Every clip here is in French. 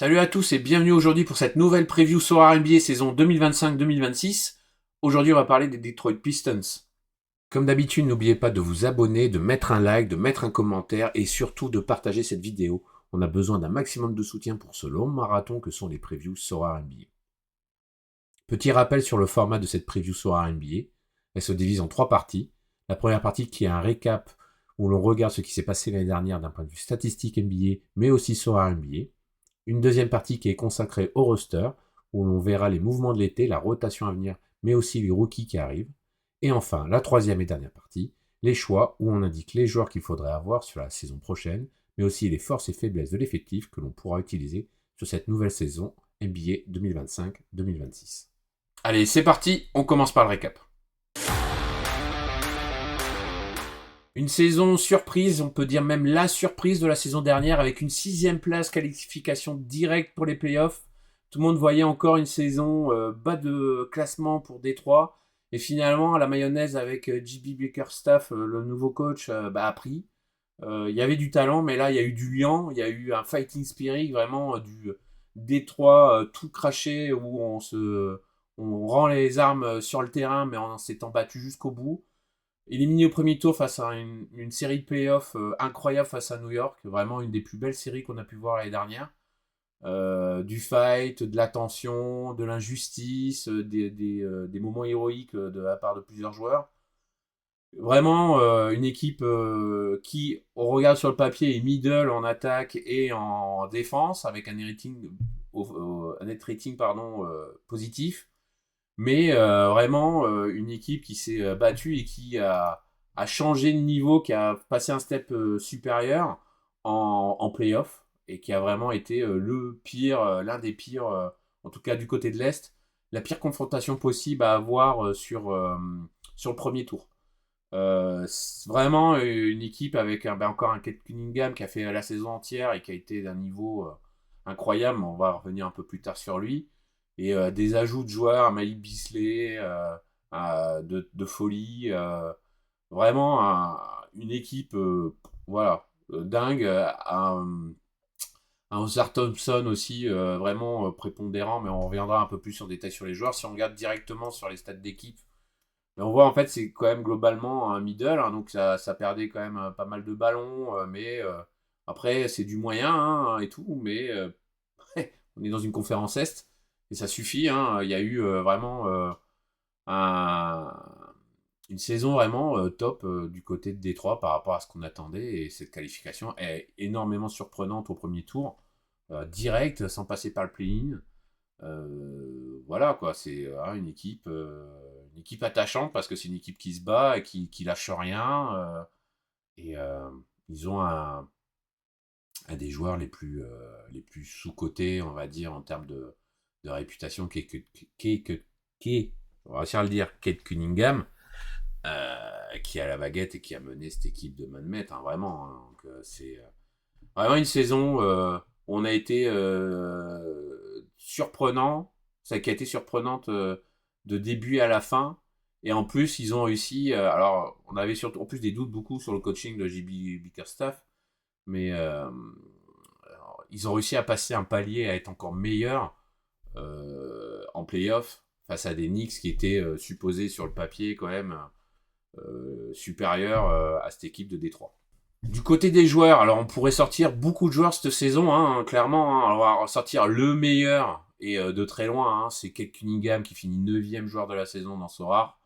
Salut à tous et bienvenue aujourd'hui pour cette nouvelle preview Soar NBA saison 2025-2026. Aujourd'hui, on va parler des Detroit Pistons. Comme d'habitude, n'oubliez pas de vous abonner, de mettre un like, de mettre un commentaire et surtout de partager cette vidéo. On a besoin d'un maximum de soutien pour ce long marathon que sont les previews Soar NBA. Petit rappel sur le format de cette preview Soar NBA. Elle se divise en 3 parties. La première partie qui est un récap où l'on regarde ce qui s'est passé l'année dernière d'un point de vue statistique NBA, mais aussi Soar NBA. Une deuxième partie qui est consacrée au roster, où l'on verra les mouvements de l'été, la rotation à venir, mais aussi les rookies qui arrivent. Et enfin, la troisième et dernière partie, les choix, où on indique les joueurs qu'il faudrait avoir sur la saison prochaine, mais aussi les forces et faiblesses de l'effectif que l'on pourra utiliser sur cette nouvelle saison NBA 2025-2026. Allez, c'est parti, on commence par le récap. Une saison surprise, on peut dire même la surprise de la saison dernière, avec une 6e place, qualification directe pour les playoffs. Tout le monde voyait encore une saison bas de classement pour Détroit. Et finalement, la mayonnaise avec JB Bickerstaff, le nouveau coach, a pris. Il y avait du talent, mais là, il y a eu du liant, il y a eu un fighting spirit, vraiment du Détroit tout craché, où on rend les armes sur le terrain, mais en s'étant battu jusqu'au bout. Éliminé au premier tour face à une série de playoffs incroyable face à New York, vraiment une des plus belles séries qu'on a pu voir l'année dernière. Du fight, de la tension, de l'injustice, des moments héroïques de la part de plusieurs joueurs. Vraiment une équipe qui, on regarde sur le papier, est middle en attaque et en défense, avec un net rating positif. Mais vraiment une équipe qui s'est battue et qui a changé de niveau, qui a passé un step supérieur en playoff et qui a vraiment été le pire, l'un des pires, en tout cas du côté de l'Est, la pire confrontation possible à avoir sur le premier tour. C'est vraiment une équipe avec encore un Kate Cunningham qui a fait la saison entière et qui a été d'un niveau incroyable. On va revenir un peu plus tard sur lui. Et des ajouts de joueurs, Malik Beasley, de folie. Vraiment une équipe voilà, dingue. Un Ozar Thompson aussi, vraiment prépondérant, mais on reviendra un peu plus en détail sur les joueurs. Si on regarde directement sur les stats d'équipe, mais on voit en fait c'est quand même globalement un middle, hein, donc ça perdait quand même pas mal de ballons, mais après c'est du moyen hein, et tout, mais on est dans une conférence Est et ça suffit. Hein, il y a eu vraiment un- une saison vraiment top du côté de Détroit par rapport à ce qu'on attendait et cette qualification est énormément surprenante au premier tour, direct sans passer par le play-in. Voilà quoi, c'est une équipe attachante parce que c'est une équipe qui se bat et qui lâche rien. Et ils ont un des joueurs les plus sous-cotés, on va dire, en termes de réputation, qui est, on va réussir à le dire, Kate Cunningham, qui a la baguette et qui a mené cette équipe de Manmet, hein, vraiment. Hein. Donc, c'est vraiment une saison où on a été surprenant, ça qui a été surprenante de début à la fin. Et en plus, ils ont réussi. Alors, on avait surtout en plus des doutes beaucoup sur le coaching de JB Bickerstaff, mais ils ont réussi à passer un palier, à être encore meilleurs en playoff face à des Knicks qui étaient supposés sur le papier quand même supérieurs à cette équipe de Détroit. Du côté des joueurs, alors on pourrait sortir beaucoup de joueurs cette saison, hein, clairement. Hein, on va sortir le meilleur, et de très loin, hein, c'est Kate Cunningham qui finit 9e joueur de la saison dans Sorare.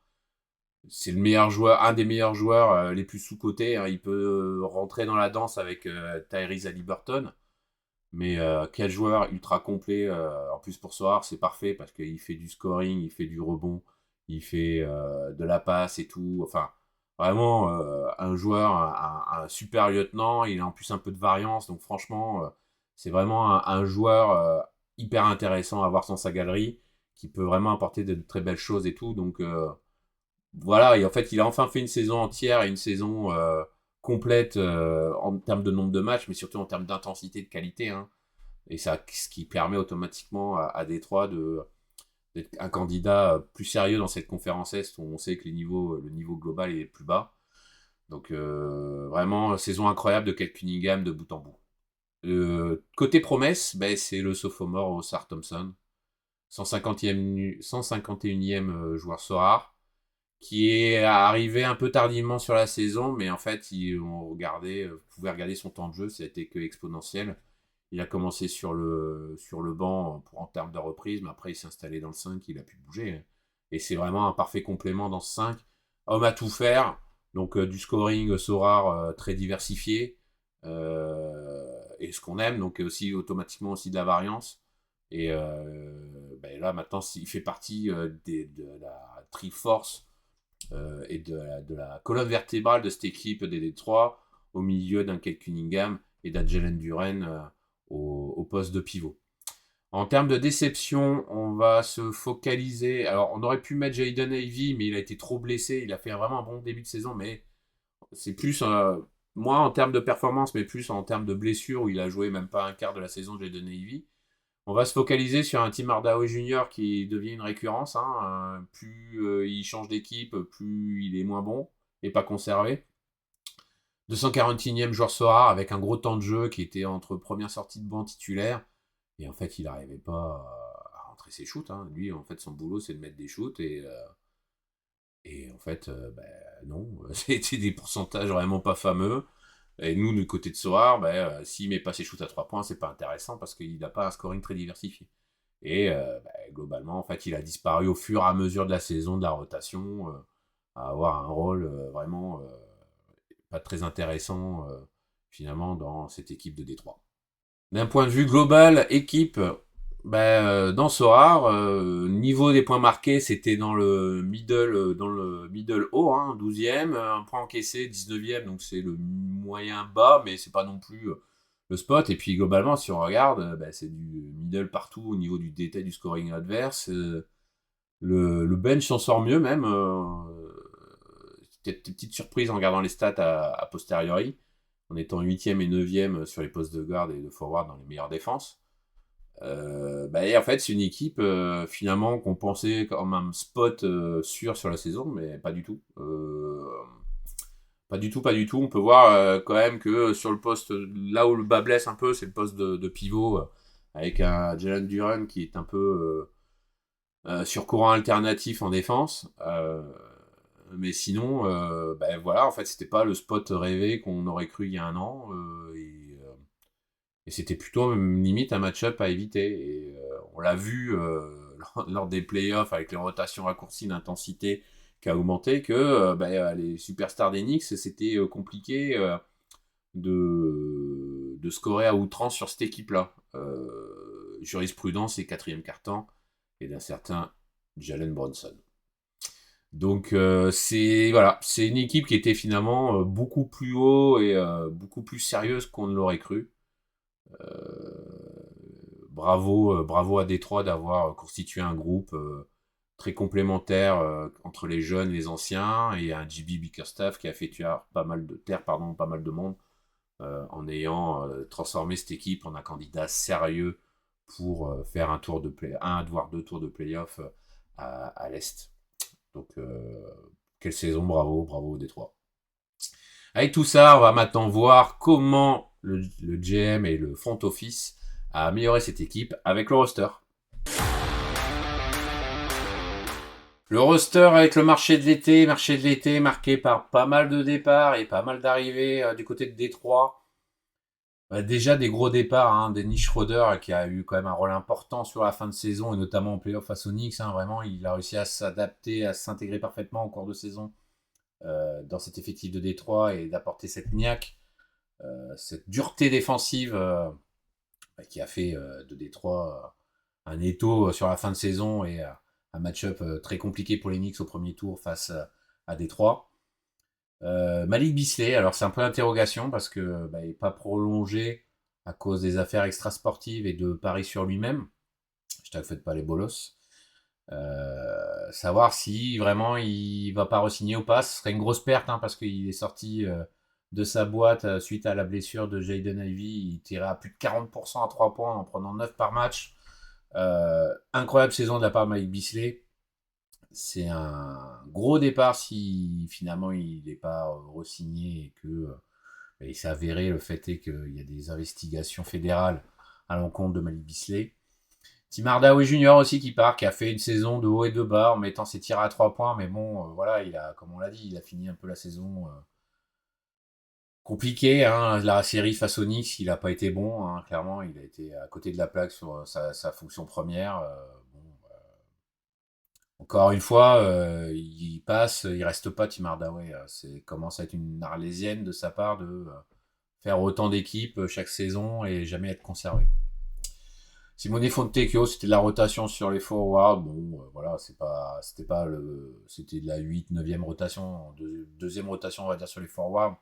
C'est le meilleur joueur, un des meilleurs joueurs les plus sous-cotés. Hein, il peut rentrer dans la danse avec Tyrese Haliburton. Mais quel joueur ultra complet. En plus pour Sorare, c'est parfait parce qu'il fait du scoring, il fait du rebond, il fait de la passe et tout. Enfin, vraiment un joueur, un super lieutenant. Il a en plus un peu de variance. Donc franchement, c'est vraiment un joueur hyper intéressant à voir dans sa galerie, qui peut vraiment apporter de très belles choses et tout. Donc voilà, et en fait, il a enfin fait une saison entière et une saison complète en termes de nombre de matchs, mais surtout en termes d'intensité, de qualité. Hein. Et ça, ce qui permet automatiquement à Détroit d'être un candidat plus sérieux dans cette conférence Est où on sait que le niveau global est plus bas. Donc vraiment, saison incroyable de Kate Cunningham de bout en bout. Côté promesse, ben, c'est le sophomore Osar Thompson, 151e joueur Sorare, qui est arrivé un peu tardivement sur la saison, mais en fait, vous pouvez regarder son temps de jeu, ça a été que exponentiel. Il a commencé sur le banc en termes de reprise, mais après il s'est installé dans le 5, il a pu bouger. Et c'est vraiment un parfait complément dans ce 5. Homme à tout faire, donc du scoring Sorare très diversifié, et ce qu'on aime, donc aussi automatiquement aussi de la variance. Et ben là maintenant il fait partie de la Triforce et de la colonne vertébrale de cette équipe des Détroits, au milieu d'un Kate Cunningham et d'un Jalen Duren au poste de pivot. En termes de déception, on va se focaliser. Alors, on aurait pu mettre Jaden Ivey, mais il a été trop blessé. Il a fait vraiment un bon début de saison, mais c'est plus, moins en termes de performance, mais plus en termes de blessure, où il a joué même pas un quart de la saison, Jaden Ivey. On va se focaliser sur un Tim Hardaway Jr. qui devient une récurrence. Plus il change d'équipe, plus il est moins bon et pas conservé. 241e joueur Soar avec un gros temps de jeu qui était entre première sortie de banc titulaire. Et en fait, il n'arrivait pas à rentrer ses shoots. Lui, en fait, son boulot, c'est de mettre des shoots. Et en fait, non. C'était des pourcentages vraiment pas fameux. Et nous, du côté de Soar, s'il met pas ses shoots à 3 points, c'est pas intéressant parce qu'il n'a pas un scoring très diversifié. Et globalement, en fait, il a disparu au fur et à mesure de la saison, de la rotation, à avoir un rôle vraiment pas très intéressant finalement dans cette équipe de Détroit. D'un point de vue global, équipe, dans Soar, niveau des points marqués, c'était dans le middle haut, 12e, un point encaissé, 19e, donc c'est le moyen bas, mais c'est pas non plus le spot. Et puis globalement, si on regarde, c'est du middle partout au niveau du détail du scoring adverse. Le bench s'en sort mieux même. Peut-être une petite surprise en regardant les stats a posteriori, en étant 8e et 9e sur les postes de garde et de forward dans les meilleures défenses. Et en fait, c'est une équipe finalement qu'on pensait comme un spot sûr sur la saison, mais pas du tout. Pas du tout, pas du tout. On peut voir quand même que sur le poste, là où le bas blesse un peu, c'est le poste de pivot avec un Jalen Duren qui est un peu sur courant alternatif en défense. Mais sinon, voilà, en fait, c'était pas le spot rêvé qu'on aurait cru il y a un an. Et c'était plutôt même limite un match-up à éviter. Et on l'a vu lors des playoffs avec les rotations raccourcies d'intensité qui a augmenté, que les superstars d'Enix, c'était compliqué de scorer à outrance sur cette équipe-là. Jurisprudence et quatrième carton, et d'un certain Jalen Brunson. Donc c'est une équipe qui était finalement beaucoup plus haut et beaucoup plus sérieuse qu'on ne l'aurait cru. Bravo à Détroit d'avoir constitué un groupe très complémentaire entre les jeunes et les anciens, et un JB Bickerstaff qui a fait taire pas mal de monde en ayant transformé cette équipe en un candidat sérieux pour faire voire deux tours de playoff à l'Est. Donc, quelle saison, bravo Détroit. Avec tout ça, on va maintenant voir comment le GM et le front office a amélioré cette équipe avec le roster. Le roster avec le marché de l'été marqué par pas mal de départs et pas mal d'arrivées du côté de Détroit. Déjà des gros départs, Dennis Schroeder qui a eu quand même un rôle important sur la fin de saison et notamment en playoff face aux Knicks. Vraiment, il a réussi à s'adapter, à s'intégrer parfaitement au cours de saison dans cet effectif de Détroit et d'apporter cette niaque, cette dureté défensive qui a fait de Détroit un étau sur la fin de saison et un match-up très compliqué pour les Knicks au premier tour face à Détroit. Malik Beasley, alors c'est un peu d'interrogation parce que il n'est pas prolongé à cause des affaires extrasportives et de paris sur lui-même. Je faites pas les bolos. Savoir si vraiment il va pas re-signer ou pas, ce serait une grosse perte parce qu'il est sorti de sa boîte suite à la blessure de Jaden Ivey. Il tirait à plus de 40% à 3 points en prenant 9 par match. Incroyable saison de la part de Malik Beasley. C'est un gros départ si finalement il n'est pas re-signé et que Et il s'est avéré, le fait est qu'il y a des investigations fédérales à l'encontre de Malik Beasley. Tim Hardaway Jr. aussi qui part, qui a fait une saison de haut et de bas en mettant ses tirs à 3 points, mais bon, voilà, il a, comme on l'a dit, il a fini un peu la saison compliquée. Hein. La série face aux Knicks, il n'a pas été bon, hein, clairement, il a été à côté de la plaque sur sa fonction première. Bon, encore une fois, il passe, il reste pas Tim Hardaway. C'est commence à être une arlésienne de sa part de faire autant d'équipes chaque saison et jamais être conservé. Simone Fontecchio, c'était de la rotation sur les forwards. Bon, voilà, c'était de la 8, 9e rotation, deuxième rotation, on va dire, sur les forwards.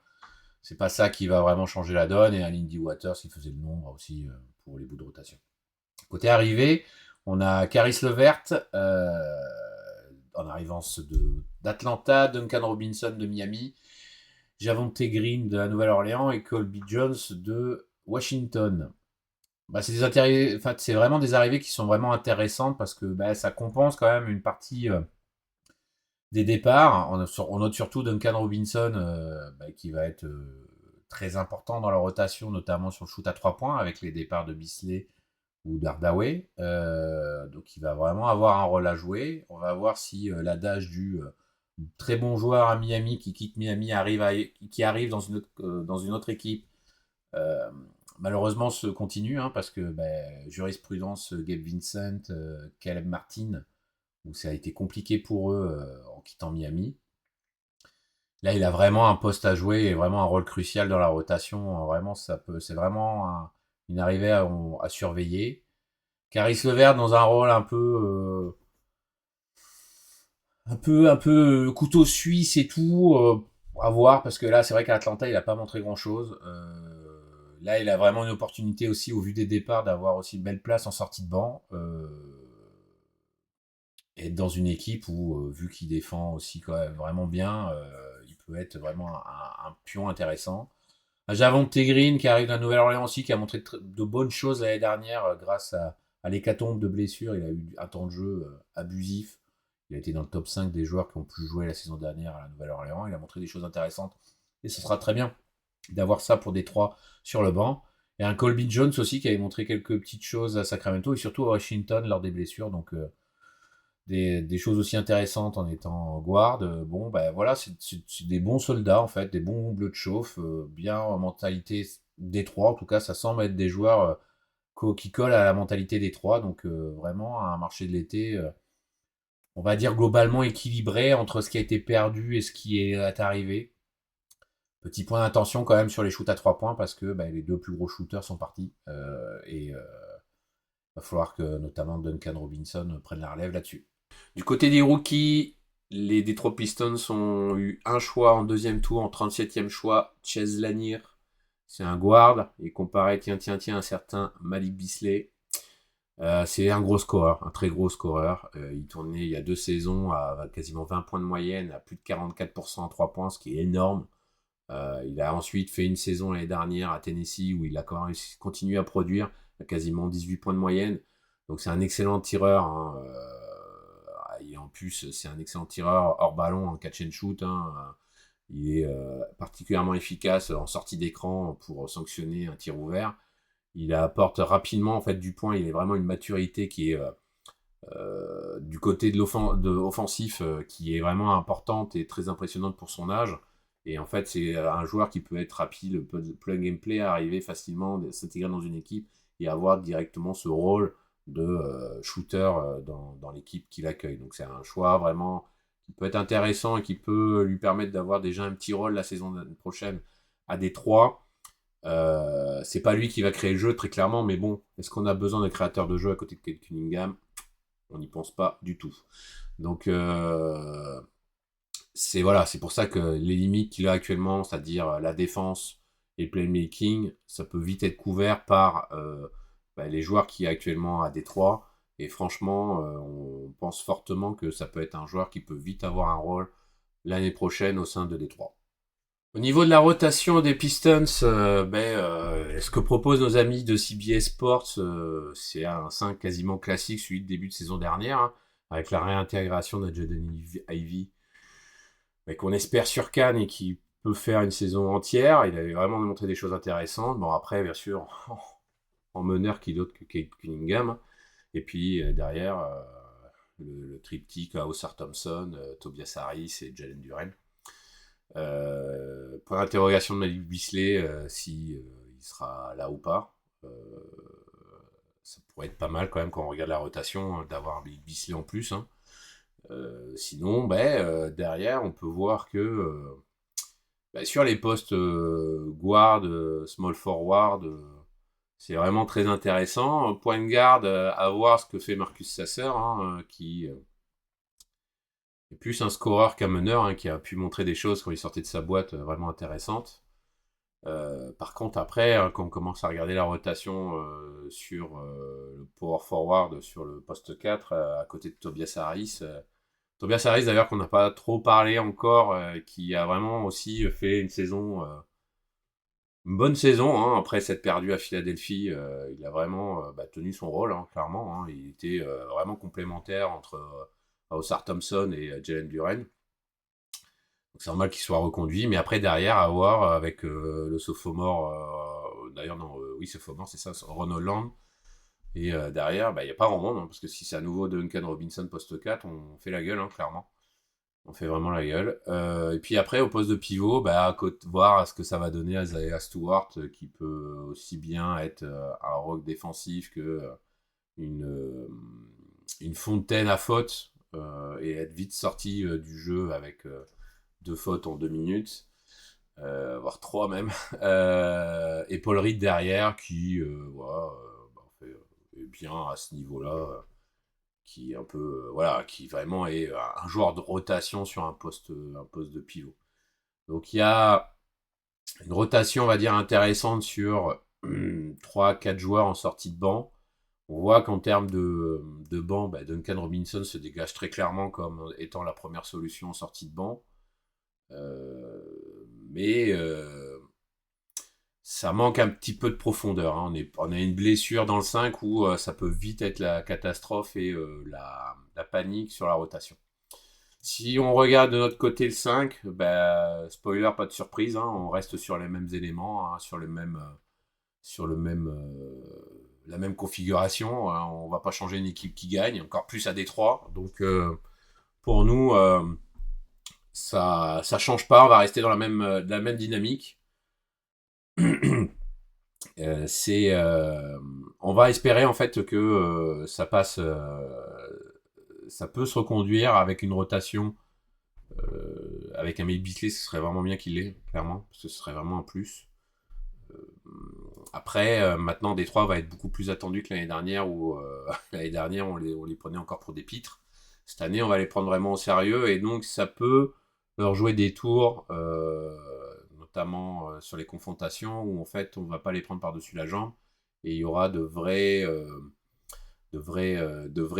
C'est pas ça qui va vraiment changer la donne. Et à Lindy Waters, il faisait le nombre aussi pour les bouts de rotation. Côté arrivée, on a Caris Levert, en arrivant d'Atlanta, Duncan Robinson de Miami, Javonte Green de la Nouvelle-Orléans et Colby Jones de Washington. C'est vraiment des arrivées qui sont vraiment intéressantes parce que ça compense quand même une partie des départs. On note surtout Duncan Robinson qui va être très important dans la rotation, notamment sur le shoot à 3 points avec les départs de Beasley ou d'Hardaway. Donc il va vraiment avoir un rôle à jouer. On va voir si l'adage du très bon joueur à Miami qui quitte Miami qui arrive dans une autre équipe malheureusement se continue hein, parce que jurisprudence Gabe Vincent, Caleb Martin, où ça a été compliqué pour eux en quittant Miami. Là, il a vraiment un poste à jouer et vraiment un rôle crucial dans la rotation. Vraiment, c'est vraiment une arrivée à surveiller. Caris Levert dans un rôle un peu couteau suisse et tout. À voir parce que là, c'est vrai qu'à Atlanta, il a pas montré grand chose. Là, il a vraiment une opportunité aussi, au vu des départs, d'avoir aussi une belle place en sortie de banc. Et être dans une équipe où, vu qu'il défend aussi quand même vraiment bien, il peut être vraiment un pion intéressant. Javonte Green qui arrive de la Nouvelle-Orléans aussi, qui a montré de bonnes choses l'année dernière grâce à l'hécatombe de blessures. Il a eu un temps de jeu abusif. Il a été dans le top 5 des joueurs qui ont pu jouer la saison dernière à la Nouvelle-Orléans. Il a montré des choses intéressantes. Et ce sera très bien d'avoir ça pour Détroit sur le banc. Et un Colby Jones aussi qui avait montré quelques petites choses à Sacramento et surtout à Washington lors des blessures. Donc des choses aussi intéressantes en étant guard. Bon, voilà, c'est des bons soldats en fait, des bons bleus de chauffe, bien en mentalité Détroit. En tout cas, ça semble être des joueurs qui collent à la mentalité Détroit. Donc vraiment un marché de l'été, on va dire globalement équilibré entre ce qui a été perdu et ce qui est arrivé. Petit point d'attention quand même sur les shoots à 3 points parce que les deux plus gros shooters sont partis et va falloir que notamment Duncan Robinson prenne la relève là-dessus. Du côté des rookies, les Detroit Pistons ont eu un choix en deuxième tour, en 37e choix, Chase Lanier. C'est un guard, et comparé, tiens, un certain Malik Beasley. C'est un gros scoreur, un très gros scoreur. Il tournait il y a 2 saisons à quasiment 20 points de moyenne, à plus de 44% à 3 points, ce qui est énorme. Il a ensuite fait une saison l'année dernière à Tennessee où il a quand même continué à produire à quasiment 18 points de moyenne. Donc c'est un excellent tireur. Hein. Et en plus, c'est un excellent tireur hors ballon en catch and shoot. Hein. Il est particulièrement efficace en sortie d'écran pour sanctionner un tir ouvert. Il apporte rapidement en fait du point. Il est vraiment une maturité qui est du côté de offensif qui est vraiment importante et très impressionnante pour son âge. Et en fait, c'est un joueur qui peut être rapide, plug and play, arriver facilement, s'intégrer dans une équipe et avoir directement ce rôle de shooter dans l'équipe qu'il accueille. Donc c'est un choix vraiment qui peut être intéressant et qui peut lui permettre d'avoir déjà un petit rôle la saison prochaine à Détroit. C'est pas lui qui va créer le jeu très clairement, mais bon, est-ce qu'on a besoin de créateurs de jeu à côté de Kate Cunningham? On n'y pense pas du tout. Donc c'est pour ça que les limites qu'il a actuellement, c'est-à-dire la défense et le playmaking, ça peut vite être couvert par les joueurs qui est actuellement à Détroit. Et franchement, on pense fortement que ça peut être un joueur qui peut vite avoir un rôle l'année prochaine au sein de Détroit. Au niveau de la rotation des Pistons, ce que proposent nos amis de CBS Sports, c'est un 5 quasiment classique, celui de début de saison dernière, hein, avec la réintégration de Jaden Ivey, mais qu'on espère sur Cannes et qui peut faire une saison entière. Il avait vraiment montré des choses intéressantes. Bon, après, bien sûr, en meneur, qui d'autre que Kate Cunningham. Et puis, derrière, le triptyque Oscar Thompson, Tobias Harris et Jalen Duren. Point d'interrogation de Malik Beasley, si il sera là ou pas. Ça pourrait être pas mal quand même quand on regarde la rotation d'avoir un Malik Beasley en plus. Hein. Sinon, derrière, on peut voir que sur les postes guard, small forward, c'est vraiment très intéressant. Point de garde, à voir ce que fait Marcus Sasser, hein, qui est plus un scoreur qu'un meneur, hein, qui a pu montrer des choses quand il sortait de sa boîte vraiment intéressantes. Par contre, après, hein, quand on commence à regarder la rotation sur le power forward, sur le poste 4, à côté de Tobias Harris, Tobias Harris, d'ailleurs, qu'on n'a pas trop parlé encore, qui a vraiment aussi fait une bonne saison. Hein, après s'être perdu à Philadelphie, il a vraiment tenu son rôle, hein, clairement. Hein, il était vraiment complémentaire entre Oscar Thompson et Jalen Duren. Donc c'est normal qu'il soit reconduit. Mais après, derrière, à voir avec le sophomore, d'ailleurs, non, oui, sophomore, c'est ça, Ron Holland. Et derrière, il n'y a pas grand monde, hein, parce que si c'est à nouveau Duncan Robinson poste 4, on fait la gueule, hein, clairement. On fait vraiment la gueule. Et puis après, au poste de pivot, voir ce que ça va donner à Isaiah Stewart, qui peut aussi bien être un rock défensif que une, euh, une fontaine à fautes, et être vite sorti du jeu avec 2 fautes en 2 minutes, voire 3 même. Et Paul Reed derrière, qui est bien à ce niveau-là. Qui est un peu qui vraiment est un joueur de rotation sur un poste de pivot. Donc il y a une rotation, on va dire, intéressante sur 3-4 joueurs en sortie de banc. On voit qu'en termes de banc, Duncan Robinson se dégage très clairement comme étant la première solution en sortie de banc. Mais ça manque un petit peu de profondeur. Hein. On a une blessure dans le 5 où ça peut vite être la catastrophe et la panique sur la rotation. Si on regarde de notre côté le 5, spoiler, pas de surprise, hein, on reste sur les mêmes éléments, hein, la même configuration. Hein, on va pas changer une équipe qui gagne, encore plus à Détroit. Donc pour nous, ça change pas, on va rester dans la même dynamique. On va espérer en fait que ça passe, ça peut se reconduire avec une rotation, avec un Malik Beasley, ce serait vraiment bien qu'il l'ait, clairement, parce que ce serait vraiment un plus. Après, maintenant, Détroit va être beaucoup plus attendu que l'année dernière, où l'année dernière on les prenait encore pour des pitres. Cette année, on va les prendre vraiment au sérieux, et donc ça peut leur jouer des tours, notamment sur les confrontations, où en fait on va pas les prendre par-dessus la jambe, et il y aura de vrais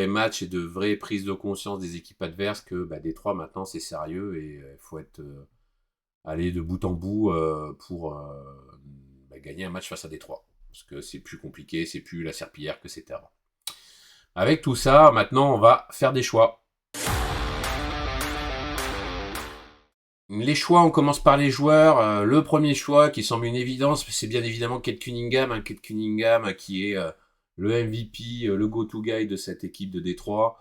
matchs et de vraies prises de conscience des équipes adverses que Détroit maintenant c'est sérieux, et il faut aller de bout en bout pour gagner un match face à Détroit. Parce que c'est plus compliqué, c'est plus la serpillière que c'était avant. Avec tout ça, maintenant on va faire des choix. Les choix, on commence par les joueurs. Le premier choix qui semble une évidence, c'est bien évidemment Kate Cunningham. Kate Cunningham qui est le MVP, le go-to guy de cette équipe de Détroit.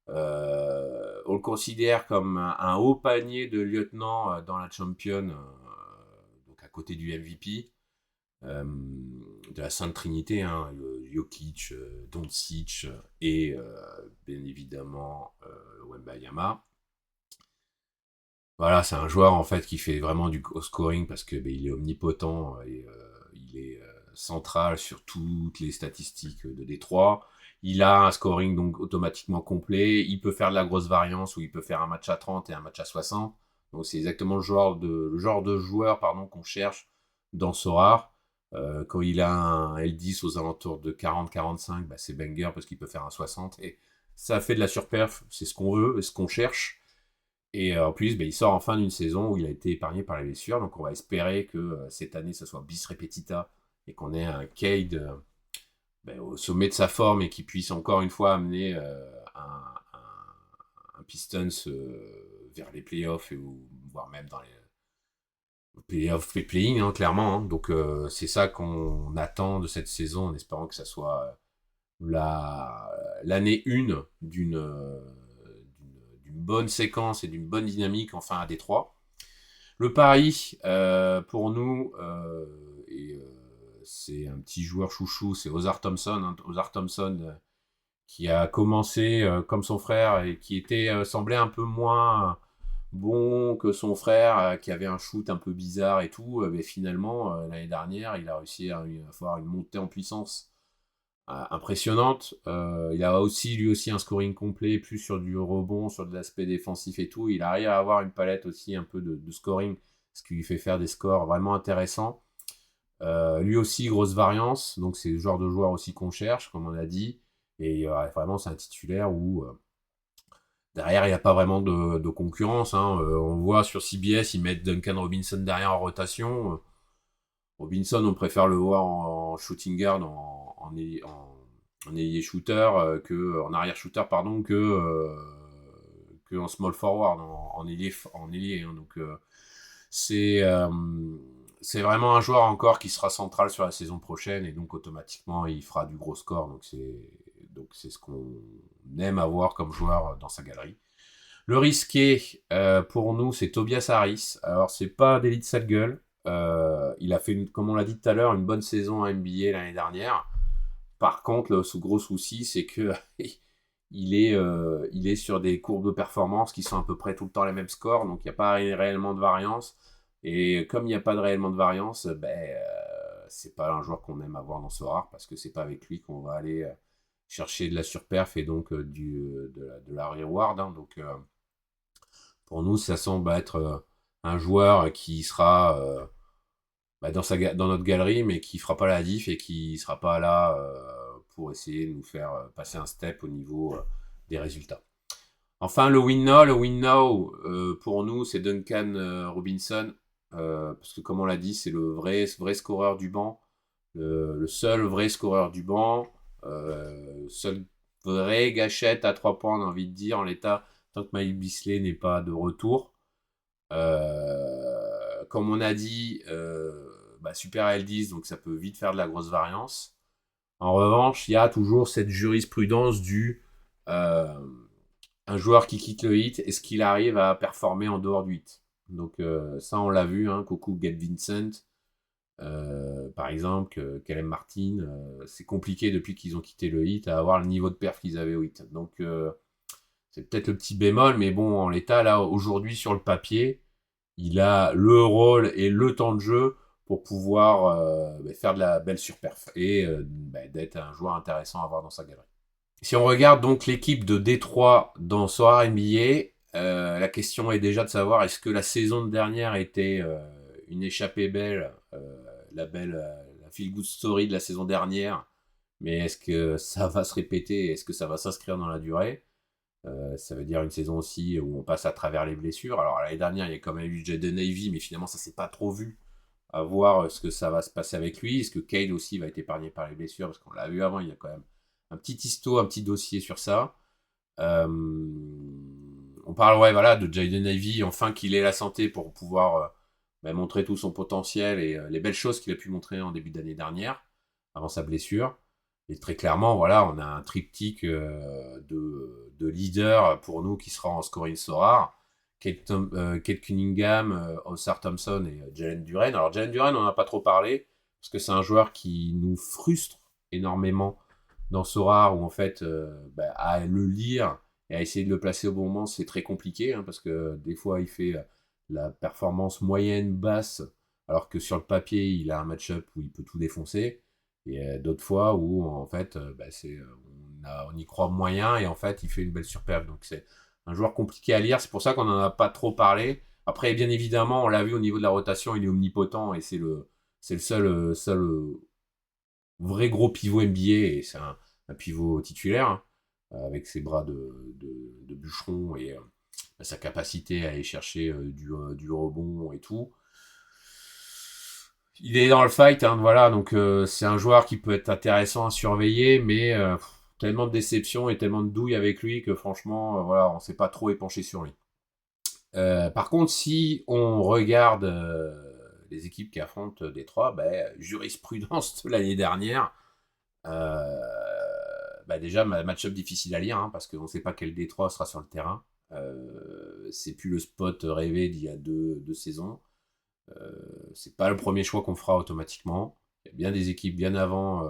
On le considère comme un haut panier de lieutenant dans la Champion, donc à côté du MVP, de la Sainte Trinité, hein, Jokic, Doncic et bien évidemment Wembanyama. Voilà, c'est un joueur en fait qui fait vraiment du scoring parce que il est omnipotent et il est central sur toutes les statistiques de Détroit. Il a un scoring donc automatiquement complet. Il peut faire de la grosse variance, ou il peut faire un match à 30 et un match à 60. Donc c'est exactement le genre de joueur qu'on cherche dans Sorar. Quand il a un L10 aux alentours de 40-45, c'est banger parce qu'il peut faire un 60. Et ça fait de la surperf, c'est ce qu'on veut, ce qu'on cherche. Et en plus, il sort en fin d'une saison où il a été épargné par la blessure. Donc on va espérer que cette année, ça soit bis repetita et qu'on ait un Cade au sommet de sa forme et qui puisse encore une fois amener un Pistons vers les playoffs, voire même Playoff et play-in, hein, clairement. Hein. Donc c'est ça qu'on attend de cette saison, en espérant que ça soit l'année 1 d'une bonne séquence et d'une bonne dynamique, enfin à Détroit. Le pari, pour nous, c'est un petit joueur chouchou, c'est Ozar Thompson. Hein. Ozar Thompson, qui a commencé comme son frère et qui semblait un peu moins bon que son frère, qui avait un shoot un peu bizarre et tout. Mais finalement, l'année dernière, il a réussi à avoir une montée en puissance impressionnante. Il a aussi, lui aussi, un scoring complet, plus sur du rebond, sur de l'aspect défensif et tout. Il arrive à avoir une palette aussi un peu de scoring, ce qui lui fait faire des scores vraiment intéressants. Lui aussi, grosse variance, donc c'est le genre de joueur aussi qu'on cherche, comme on a dit. Et vraiment, c'est un titulaire où derrière, il n'y a pas vraiment de concurrence. Hein. On voit sur CBS, ils mettent Duncan Robinson derrière en rotation. Robinson, on préfère le voir en shooting guard, en ailier shooter, en arrière shooter, pardon, que en small forward, en ailier. Hein. Donc c'est euh, c'est vraiment un joueur encore qui sera central sur la saison prochaine et donc automatiquement il fera du gros score. Donc c'est ce qu'on aime avoir comme joueur dans sa galerie. Le risqué pour nous, c'est Tobias Harris. Alors c'est pas d'élite sale gueule. Il a fait, comme on l'a dit tout à l'heure, une bonne saison à NBA l'année dernière. Par contre, le gros souci, c'est que il est sur des courbes de performance qui sont à peu près tout le temps les mêmes scores, donc il n'y a pas réellement de variance. Et comme il n'y a pas de réellement de variance, c'est pas un joueur qu'on aime avoir dans ce rare, parce que c'est pas avec lui qu'on va aller chercher de la surperf et donc de la reward. Hein. Donc pour nous, ça semble être un joueur qui sera dans notre galerie, mais qui fera pas la diff et qui sera pas là pour essayer de nous faire passer un step au niveau des résultats. Enfin, le win now pour nous, c'est Duncan Robinson, parce que comme on l'a dit, c'est le vrai scoreur du banc, le seul vrai scoreur du banc, seul vrai gâchette à 3 points, on a envie de dire, en l'état, tant que Mike Bisley n'est pas de retour. Comme on a dit, Super L10, donc ça peut vite faire de la grosse variance. En revanche, il y a toujours cette jurisprudence euh, un joueur qui quitte le hit, est-ce qu'il arrive à performer en dehors du hit? Donc ça, on l'a vu, hein, Coco Get Vincent, par exemple, Caleb Martin, c'est compliqué depuis qu'ils ont quitté le hit à avoir le niveau de perf qu'ils avaient au hit. Donc c'est peut-être le petit bémol, mais bon, en l'état, là, aujourd'hui, sur le papier, il a le rôle et le temps de jeu pour pouvoir faire de la belle surperf et d'être un joueur intéressant à avoir dans sa galerie. Si on regarde donc l'équipe de Détroit dans Soir NBA, la question est déjà de savoir est-ce que la saison dernière était une échappée belle, la feel good story de la saison dernière, mais est-ce que ça va se répéter, est-ce que ça va s'inscrire dans la durée? Ça veut dire une saison aussi où on passe à travers les blessures. Alors l'année dernière, il y a quand même eu Jaden Ivey, mais finalement ça s'est pas trop vu. À voir ce que ça va se passer avec lui. Est-ce que Cade aussi va être épargné par les blessures? Parce qu'on l'a vu avant, il y a quand même un petit un petit dossier sur ça. Euh, on parle voilà, de Jaden Ivey, enfin qu'il ait la santé pour pouvoir montrer tout son potentiel et les belles choses qu'il a pu montrer en début d'année dernière, avant sa blessure. Et très clairement, voilà, on a un triptyque de leader pour nous qui sera en scoring Sorar. Kate Cunningham, Oscar Thompson et Jalen Duren. Alors Jalen Duren, on n'en a pas trop parlé, parce que c'est un joueur qui nous frustre énormément dans Sorar, où en fait, à le lire et à essayer de le placer au bon moment, c'est très compliqué, hein, parce que des fois, il fait la performance moyenne, basse, alors que sur le papier, il a un match-up où il peut tout défoncer. Et d'autres fois où en fait on y croit moyen et en fait il fait une belle surperf. Donc c'est un joueur compliqué à lire, c'est pour ça qu'on n'en a pas trop parlé. Après bien évidemment on l'a vu au niveau de la rotation, il est omnipotent et c'est le seul vrai gros pivot NBA et c'est un pivot titulaire hein, avec ses bras de bûcheron et sa capacité à aller chercher du rebond et tout. Il est dans le fight, hein, voilà, donc c'est un joueur qui peut être intéressant à surveiller, mais tellement de déception et tellement de douille avec lui que franchement, voilà, on s'est pas trop épanché sur lui. Par contre, si on regarde les équipes qui affrontent Détroit, jurisprudence de l'année dernière. Déjà, match-up difficile à lire, hein, parce qu'on ne sait pas quel Détroit sera sur le terrain. C'est plus le spot rêvé d'il y a deux saisons. C'est pas le premier choix qu'on fera automatiquement. Il y a bien des équipes bien avant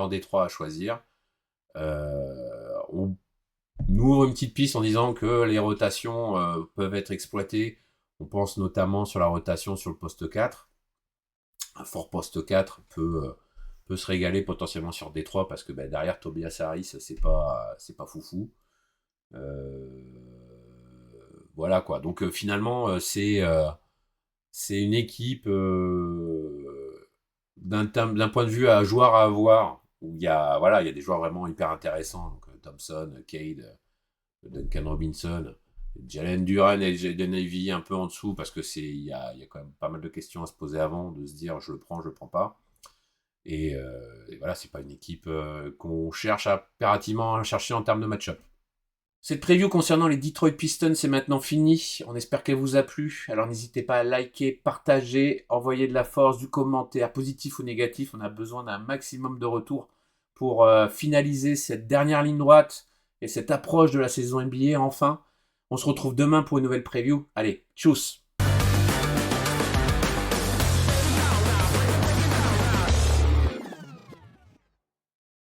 Détroit à choisir. On ouvre une petite piste en disant que les rotations peuvent être exploitées. On pense notamment sur la rotation sur le poste 4. Un fort poste 4 peut se régaler potentiellement sur Détroit parce que derrière Tobias Harris, c'est pas foufou. Voilà quoi. Donc finalement, c'est une équipe d'un point de vue à joueur à avoir où il y a des joueurs vraiment hyper intéressants. Donc Thompson, Cade, Duncan Robinson, Jalen Duren et Jaden Ivey un peu en dessous parce que il y a quand même pas mal de questions à se poser avant de se dire je le prends pas. Et voilà, c'est pas une équipe qu'on cherche impérativement à chercher en termes de match-up. Cette preview concernant les Detroit Pistons est maintenant finie. On espère qu'elle vous a plu. Alors n'hésitez pas à liker, partager, envoyer de la force, du commentaire, positif ou négatif. On a besoin d'un maximum de retours pour finaliser cette dernière ligne droite et cette approche de la saison NBA enfin. On se retrouve demain pour une nouvelle preview. Allez, tchuss!